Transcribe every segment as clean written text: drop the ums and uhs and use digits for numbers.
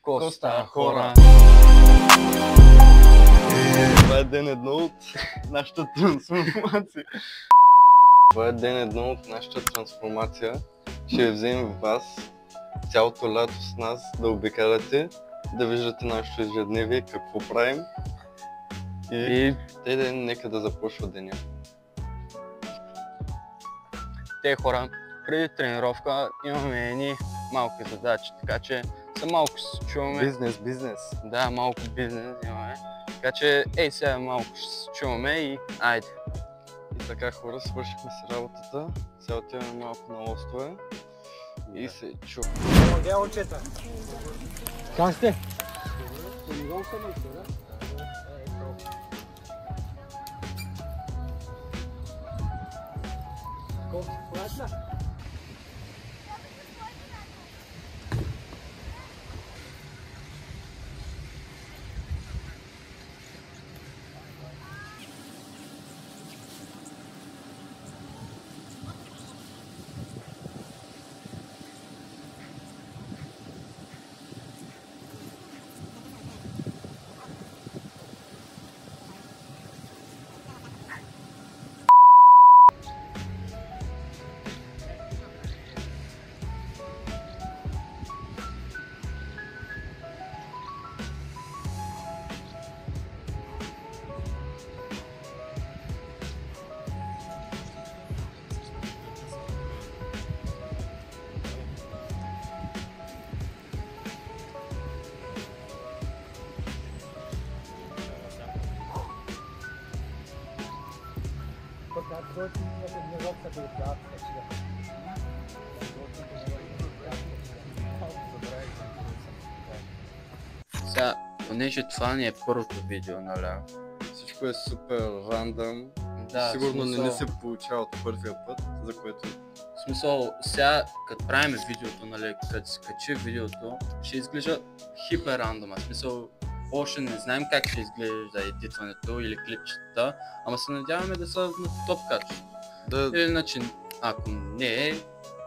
Коста хора! Това е ден едно от нашата трансформация. Това е ден едно от нашата трансформация. Ще вземем вас цялото лято с нас да обикаляте, да виждате нашето ежедневие, какво правим. И нека да започва деня. Те хора, преди тренировка имаме едни малки задачи, така че са малко ще се чуваме. Бизнес. Да, малко бизнес имаме. Така че, сега малко ще се чуваме и айде. И така хора, свършихме си работата. Сега отиваме малко на лостове и се чуваме. Где момчета? Как сте? Колко плаща? Сега, понеже това ни е първото видео, нали? Всичко е супер рандъм. Да, Сигурно смисъл, не се получава от първия път, за което... В смисъл, сега, като правим видеото, нали, като се качи видеото, ще изглежда хипер рандома. В смисъл, още не знаем как ще изглежда едитването или клипчетата, ама се надяваме да са на топ качество. Или начин, ако не е,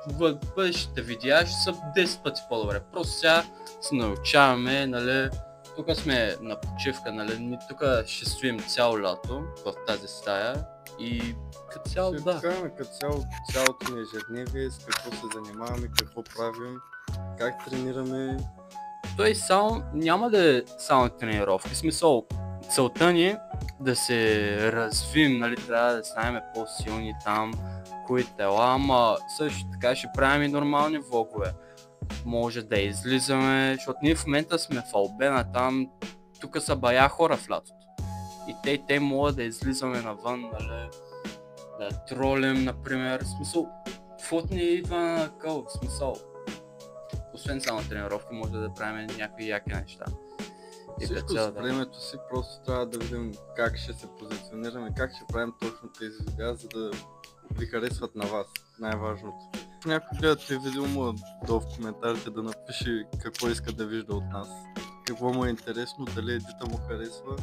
в бъдещите видеа ще са 10 пъти по-добре. Просто сега се научаваме, нали, тук сме на почивка, нали, тук ще стоим цяло лято в тази стая и като цяло, Ще да. покажем като цялото ни ежедневие, с какво се занимаваме, какво правим, как тренираме. Той само, няма да е само тренировки, в смисъл, целта ни е да се развием, нали, трябва да станем по-силни там, кои тела, ама също така ще правим и нормални влогове. Може да излизаме, защото ние в момента сме в Албена, там, тук са бая хора в лятото. И те могат да излизаме навън, нали, да тролим, например, в смисъл, каквото ни идва на къл, в смисъл. Освен само тренировки, може да правим някакви яки неща. Всичко с времето си, просто трябва да видим как ще се позиционираме, как ще правим точно тези видеа, за да ви харесват на вас, най-важното. Някой гледате видео, му долу в коментарите да напише какво иска да вижда от нас, какво му е интересно, дали едита му харесва,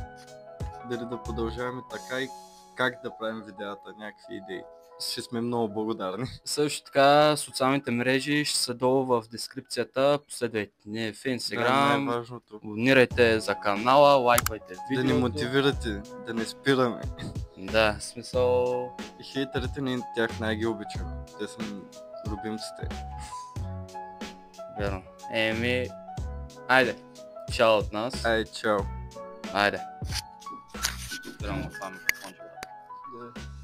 дали да продължаваме така и как да правим видеята, някакви идеи. Ще сме много благодарни. Също така, социалните мрежи ще са долу в дескрипцията, последвайте ни в Instagram, най-важното. абонирайте за канала, лайквайте видеото. Да ни мотивирате, да не спираме. Да, в смисъл... И хейтерите ни, тях най-ги обичаме. Те са любимците. Верно. Айде, чао от нас. Ай, чао. Айде. Трябва това микрофонче. Да.